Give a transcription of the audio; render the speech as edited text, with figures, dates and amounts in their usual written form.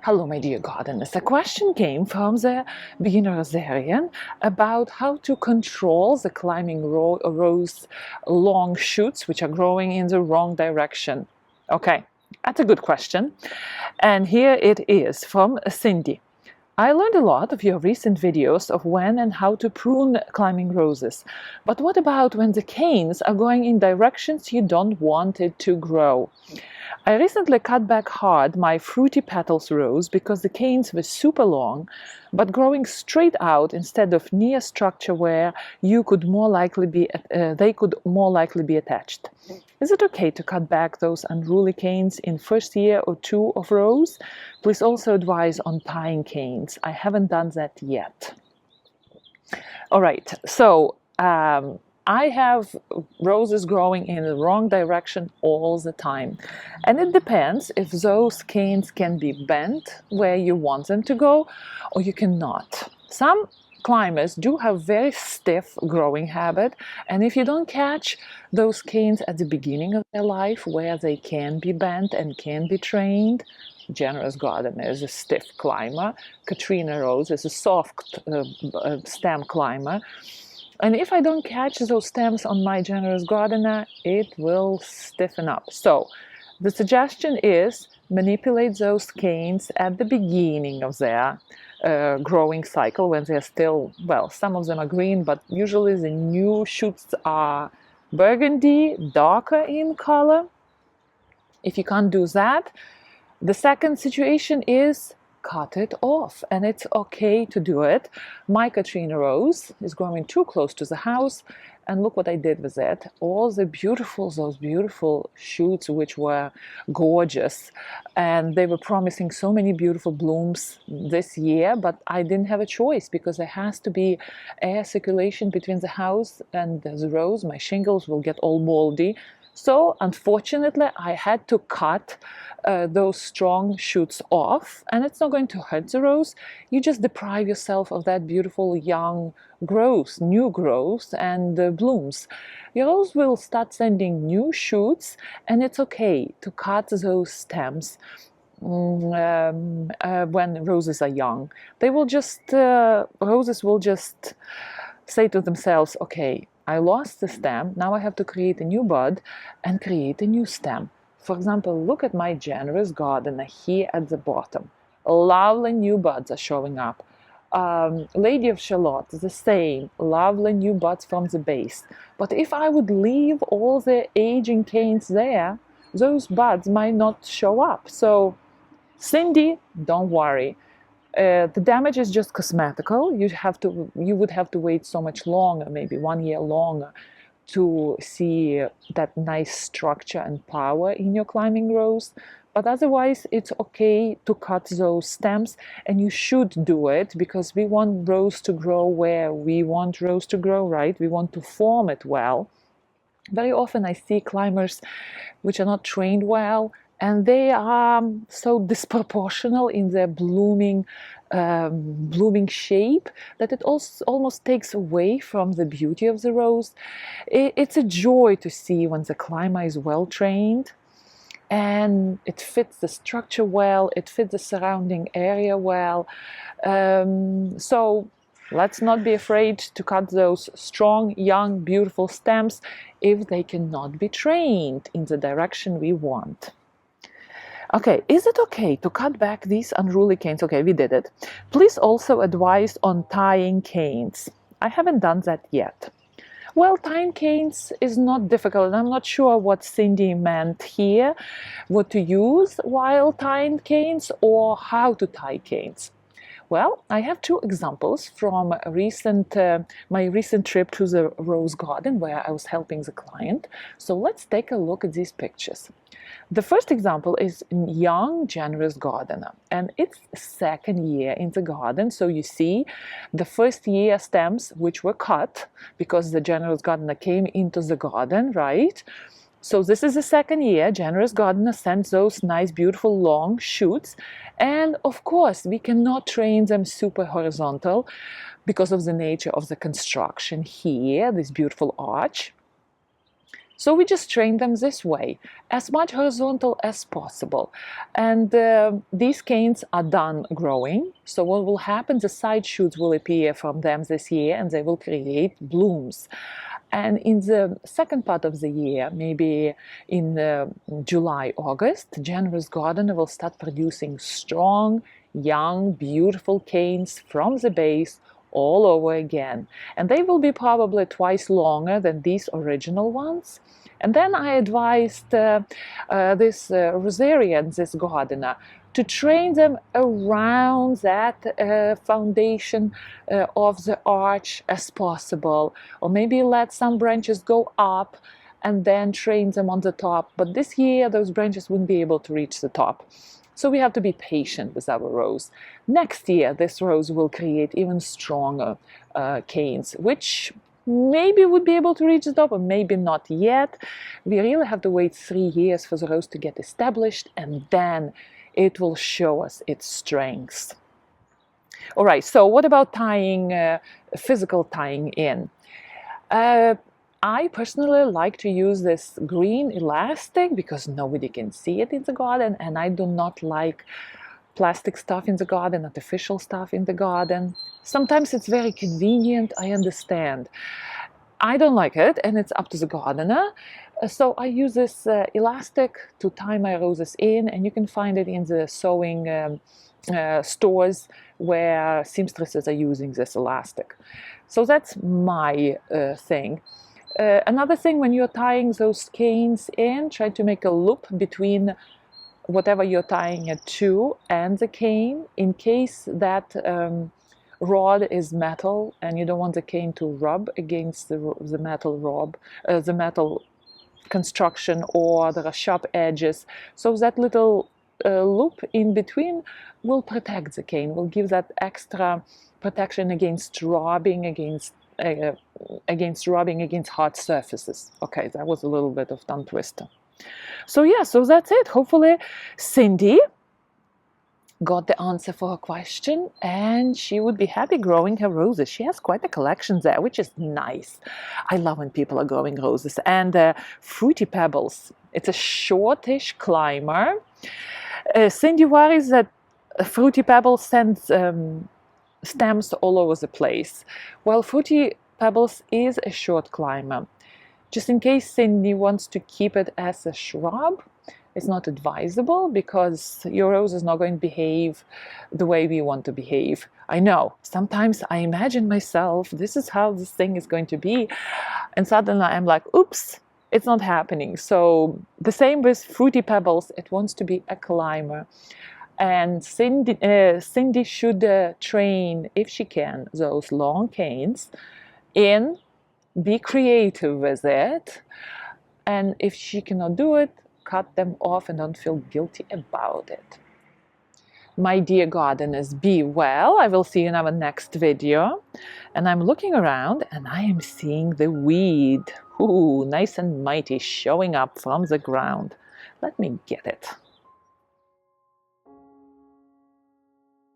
Hello, my dear gardeners. A question came from the beginner Rosarian about how to control the climbing rose long shoots which are growing in the wrong direction. Okay, that's a good question. And here it is from Cindy. I learned a lot of your recent videos of when and how to prune climbing roses. But what about when the canes are going in directions you don't want it to grow? I recently cut back hard my fruity petals rose because the canes were super long, but growing straight out instead of near structure where they could more likely be attached. Is it okay to cut back those unruly canes in first year or two of rose? Please also advise on tying canes. I haven't done that yet. All right, so I have roses growing in the wrong direction all the time. And it depends if those canes can be bent where you want them to go or you cannot. Some climbers do have very stiff growing habit, and if you don't catch those canes at the beginning of their life where they can be bent and can be trained, Generous Gardener is a stiff climber, Katrina Rose is a soft stem climber, and if I don't catch those stems on my Generous Gardener, it will stiffen up. So the suggestion is manipulate those canes at the beginning of their growing cycle when they're still, well, some of them are green, but usually the new shoots are burgundy, darker in color. If you can't do that, the second situation is cut it off, and it's okay to do it. My Katrina Rose is growing too close to the house, and look what I did with it. All those beautiful shoots which were gorgeous, and they were promising so many beautiful blooms this year, but I didn't have a choice because there has to be air circulation between the house and the rose. My shingles will get all moldy. So unfortunately, I had to cut those strong shoots off, and it's not going to hurt the rose. You just deprive yourself of that beautiful young growth, new growth, and blooms. Your rose will start sending new shoots, and it's okay to cut those stems when roses are young. Roses will just say to themselves, okay, I lost the stem, now I have to create a new bud and create a new stem. For example, look at my Generous Gardener here at the bottom. Lovely new buds are showing up. Lady of Shalott, the same, lovely new buds from the base. But if I would leave all the aging canes there, those buds might not show up. So, Cindy, don't worry. The damage is just cosmetical. You would have to wait so much longer, maybe 1 year longer, to see that nice structure and power in your climbing rose. But otherwise, it's okay to cut those stems, and you should do it because we want rose to grow where we want rose to grow, right? We want to form it well. Very often I see climbers which are not trained well, and they are so disproportional in their blooming shape that it also almost takes away from the beauty of the rose. It's a joy to see when the climber is well trained and it fits the structure well, it fits the surrounding area well. So let's not be afraid to cut those strong, young, beautiful stems if they cannot be trained in the direction we want. Okay, is it okay to cut back these unruly canes? Okay, we did it. Please also advise on tying canes. I haven't done that yet. Well, tying canes is not difficult, and I'm not sure what Cindy meant here, what to use while tying canes or how to tie canes. Well, I have two examples from my recent trip to the rose garden where I was helping the client. So let's take a look at these pictures. The first example is young Generous Gardener, and it's second year in the garden. So you see the first year stems which were cut because the Generous Gardener came into the garden, right? So this is the second year. Generous Gardener sends those nice, beautiful, long shoots. And of course, we cannot train them super horizontal because of the nature of the construction here, this beautiful arch. So we just train them this way, as much horizontal as possible. And these canes are done growing. So what will happen, the side shoots will appear from them this year and they will create blooms. And in the second part of the year, maybe in July, August, generous gardener will start producing strong, young, beautiful canes from the base all over again. And they will be probably twice longer than these original ones. And then I advised this rosarian, this gardener, to train them around that foundation of the arch as possible, or maybe let some branches go up and then train them on the top. But this year those branches wouldn't be able to reach the top. So we have to be patient with our rose. Next year this rose will create even stronger canes, which maybe would be able to reach the top, or maybe not yet. We really have to wait 3 years for the rose to get established, and then it will show us its strengths. All right, so what about tying, physical tying in? I personally like to use this green elastic because nobody can see it in the garden, and I do not like plastic stuff in the garden, artificial stuff in the garden. Sometimes it's very convenient, I understand. I don't like it, and it's up to the gardener. So I use this elastic to tie my roses in, and you can find it in the sewing stores where seamstresses are using this elastic. So that's my thing. Another thing, when you're tying those canes in, try to make a loop between whatever you're tying it to and the cane, in case that rod is metal and you don't want the cane to rub against the metal rod, the metal construction, or there are sharp edges. So that little loop in between will protect the cane, will give that extra protection against rubbing, against hard surfaces. Okay, that was a little bit of tongue twister. So yeah, so that's it. Hopefully Cindy got the answer for her question, and she would be happy growing her roses. She has quite a collection there, which is nice. I love when people are growing roses. And Fruity Pebbles, it's a shortish climber. Cindy worries that Fruity Pebbles sends stems all over the place. Well, Fruity Pebbles is a short climber. Just in case Cindy wants to keep it as a shrub, it's not advisable, because your rose is not going to behave the way we want to behave. I know, sometimes I imagine myself, this is how this thing is going to be, and suddenly I'm like, oops, it's not happening. So the same with Fruity Pebbles, it wants to be a climber. And Cindy should train, if she can, those long canes in, be creative with it, and if she cannot do it, cut them off and don't feel guilty about it. My dear gardeners, be well. I will see you in our next video. And I'm looking around and I am seeing the weed. Ooh, nice and mighty, showing up from the ground. Let me get it.